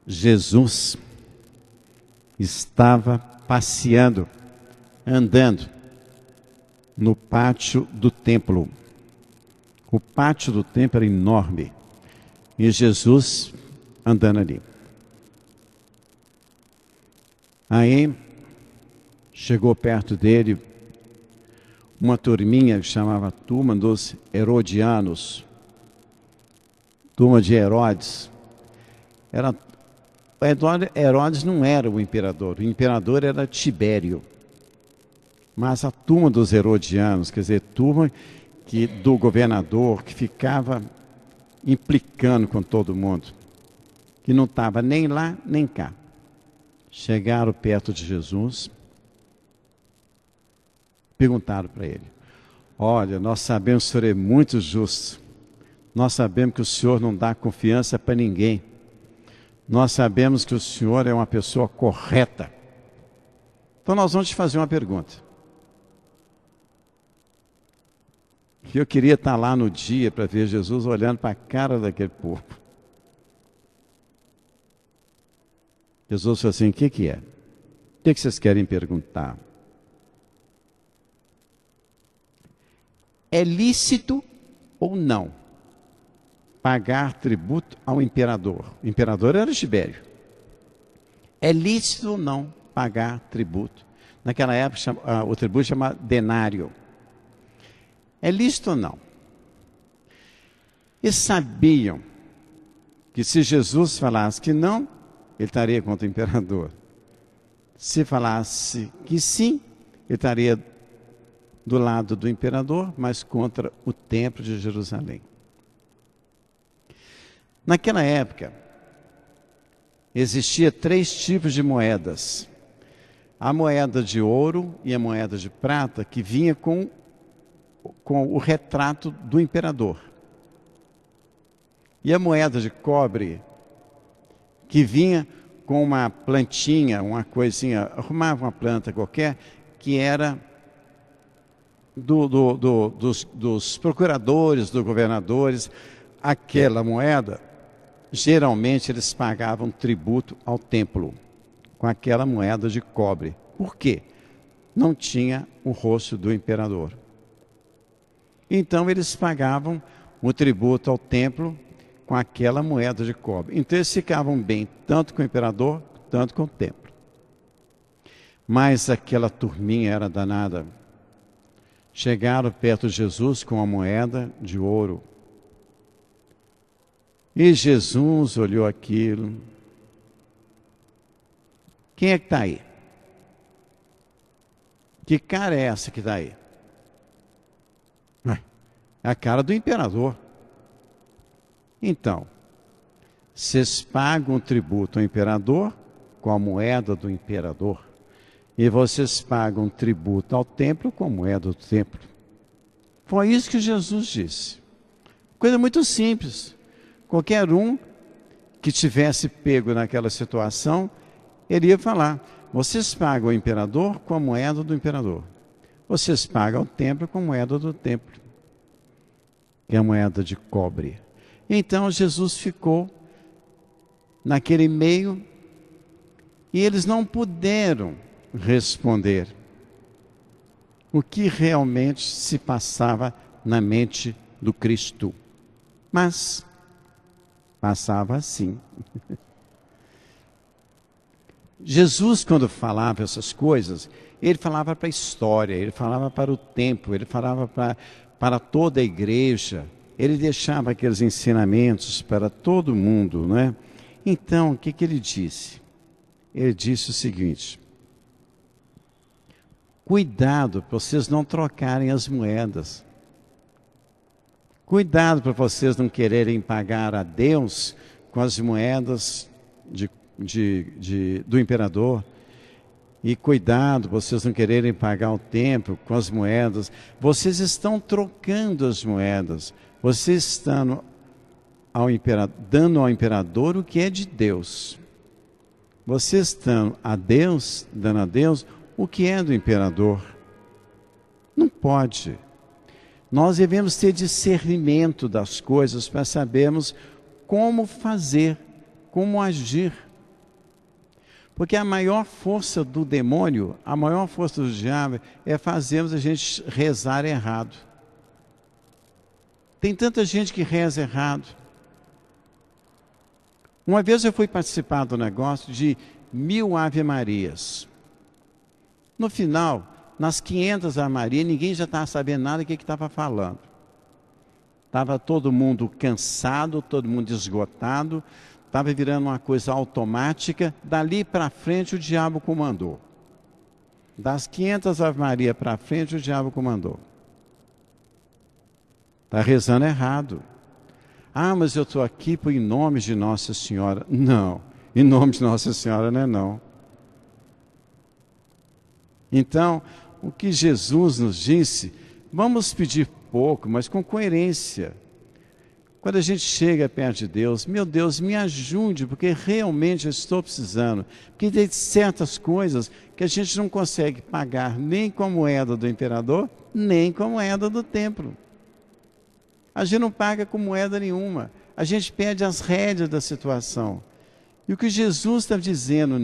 Jesus estava passeando, andando no pátio do templo. O pátio do templo era enorme e Jesus andando ali. Aí chegou perto dele uma turminha que chamava Turma dos Herodianos, turma de Herodes. Herodes não era o imperador era Tibério. Mas a turma dos Herodianos, quer dizer, turma do governador que ficava implicando com todo mundo, que não estava nem lá nem cá. Chegaram perto de Jesus, perguntaram para ele: olha, nós sabemos que o senhor é muito justo, nós sabemos que o senhor não dá confiança para ninguém, nós sabemos que o senhor é uma pessoa correta. Então nós vamos te fazer uma pergunta. Eu queria estar lá no dia para ver Jesus olhando para a cara daquele povo. Jesus falou assim: o que é? O que vocês querem perguntar? É lícito ou não pagar tributo ao imperador? O imperador era Tibério. É lícito ou não pagar tributo? Naquela época o tributo chama denário. É lícito ou não? Eles sabiam que se Jesus falasse que não, ele estaria contra o imperador. Se falasse que sim, ele estaria do lado do imperador, mas contra o templo de Jerusalém. Naquela época, existia 3 tipos de moedas. A moeda de ouro e a moeda de prata, que vinha com o retrato do imperador. E a moeda de cobre, que vinha com uma plantinha, uma coisinha, arrumava uma planta qualquer, que era dos procuradores, dos governadores. Aquela moeda, geralmente eles pagavam tributo ao templo, com aquela moeda de cobre. Por quê? Não tinha o rosto do imperador. Então eles pagavam o tributo ao templo com aquela moeda de cobre. Então eles ficavam bem, tanto com o imperador, tanto com o templo. Mas aquela turminha era danada. Chegaram perto de Jesus com a moeda de ouro. E Jesus olhou aquilo. Quem é que está aí? Que cara é essa que está aí? É a cara do imperador. Então, vocês pagam tributo ao imperador com a moeda do imperador. E vocês pagam tributo ao templo com a moeda do templo. Foi isso que Jesus disse. Coisa muito simples. Qualquer um que tivesse pego naquela situação, ele ia falar: vocês pagam o imperador com a moeda do imperador. Vocês pagam o templo com a moeda do templo, que é a moeda de cobre. Então Jesus ficou naquele meio e eles não puderam responder o que realmente se passava na mente do Cristo. Mas passava assim. Jesus, quando falava essas coisas, ele falava para a história, ele falava para o tempo, ele falava para toda a igreja, ele deixava aqueles ensinamentos para todo mundo, não é? Então, o que ele disse? Ele disse o seguinte: cuidado para vocês não trocarem as moedas. Cuidado para vocês não quererem pagar a Deus com as moedas do imperador. E cuidado, vocês não quererem pagar o templo com as moedas. Vocês estão trocando as moedas. Vocês estão dando ao imperador o que é de Deus. Vocês estão dando a Deus o que é do imperador. Não pode. Nós devemos ter discernimento das coisas para sabermos como fazer, como agir Porque a maior força do demônio, a maior força do diabo é fazermos a gente rezar errado. Tem tanta gente que reza errado. Uma vez eu fui participar do negócio de 1000 Ave Marias. No final, nas 500 Ave Maria, ninguém já estava sabendo nada do que estava falando. Estava todo mundo cansado, todo mundo esgotado, estava virando uma coisa automática. Dali para frente o diabo comandou. Das 500 Ave Maria para frente o diabo comandou. Está rezando errado. Ah, mas eu estou aqui em nome de Nossa Senhora. Não, em nome de Nossa Senhora não é não. Então, o que Jesus nos disse, vamos pedir pouco, mas com coerência. Quando a gente chega perto de Deus, meu Deus, me ajude, porque realmente eu estou precisando. Porque tem certas coisas que a gente não consegue pagar nem com a moeda do imperador, nem com a moeda do templo. A gente não paga com moeda nenhuma. A gente perde as rédeas da situação. E o que Jesus está dizendo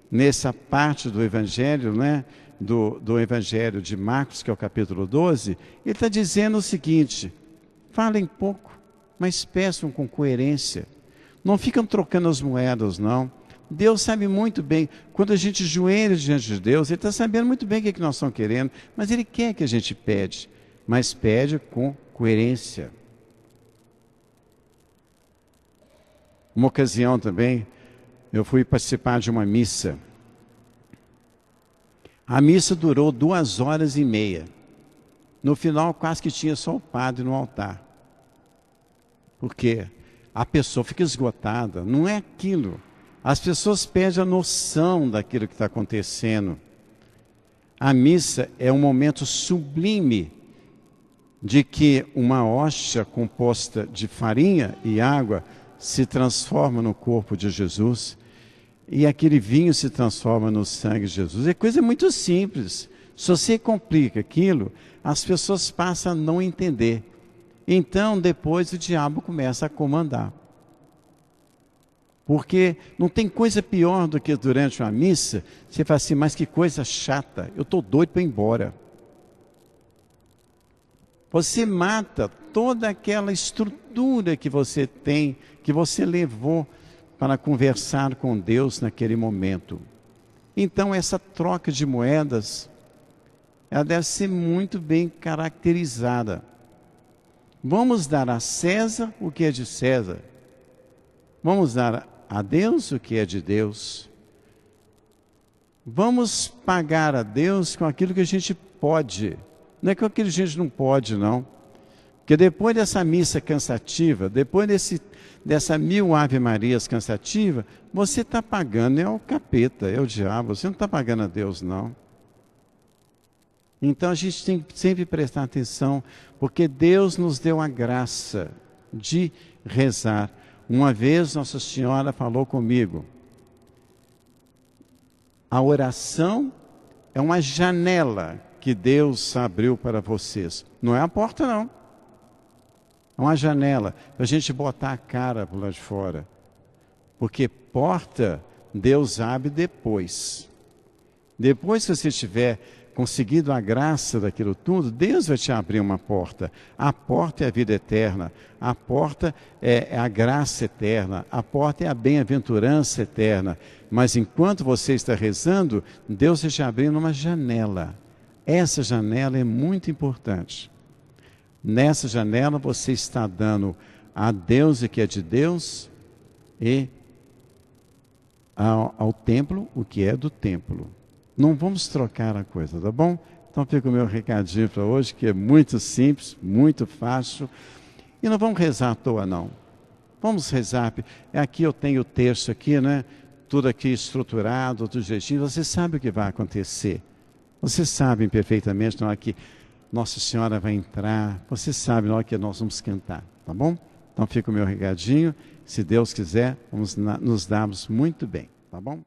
nessa parte do Evangelho, né, do Evangelho de Marcos, que é o capítulo 12, ele está dizendo o seguinte: falem pouco, mas peçam com coerência. Não ficam trocando as moedas, não. Deus sabe muito bem, quando a gente joelha diante de Deus, Ele está sabendo muito bem o que, é que nós estamos querendo, mas Ele quer que a gente pede, mas pede com coerência. Uma ocasião também, eu fui participar de uma missa. A missa durou 2h30. No final, quase que tinha só o padre no altar. Porque a pessoa fica esgotada, não é aquilo. As pessoas perdem a noção daquilo que está acontecendo. A missa é um momento sublime de que uma hóstia composta de farinha e água se transforma no corpo de Jesus e aquele vinho se transforma no sangue de Jesus. É coisa muito simples. Se você complica aquilo, as pessoas passam a não entender. Então, depois o diabo começa a comandar. Porque não tem coisa pior do que durante uma missa, você fala assim, mas que coisa chata, eu estou doido para ir embora. Você mata toda aquela estrutura que você tem, que você levou para conversar com Deus naquele momento. Então, essa troca de moedas, ela deve ser muito bem caracterizada. Vamos dar a César o que é de César. Vamos dar a Deus o que é de Deus. Vamos pagar a Deus com aquilo que a gente pode. Não é com aquilo que a gente não pode, não. Porque depois dessa missa cansativa, depois dessa 1000 Ave Marias cansativa, você está pagando, é o capeta, é o diabo, você não está pagando a Deus, não. Então a gente tem que sempre prestar atenção, porque Deus nos deu a graça de rezar. Uma vez Nossa Senhora falou comigo, a oração é uma janela que Deus abriu para vocês. Não é a porta, não. É uma janela para a gente botar a cara por lá de fora. Porque porta, Deus abre depois. Depois que você tiver conseguido a graça daquilo tudo, Deus vai te abrir uma porta. A porta é a vida eterna. A porta é a graça eterna. A porta é a bem-aventurança eterna. Mas enquanto você está rezando, Deus vai te abrindo uma janela. Essa janela é muito importante. Nessa janela você está dando a Deus o que é de Deus e ao templo o que é do templo. Não vamos trocar a coisa, tá bom? Então fica o meu recadinho para hoje, que é muito simples, muito fácil. E não vamos rezar à toa, não. Vamos rezar. Aqui eu tenho o texto aqui, né? Tudo aqui estruturado, tudo jeitinho. Você sabe o que vai acontecer. Vocês sabem perfeitamente na hora que Nossa Senhora vai entrar. Você sabe na hora que nós vamos cantar, tá bom? Então fica o meu recadinho. Se Deus quiser, vamos nos darmos muito bem, tá bom?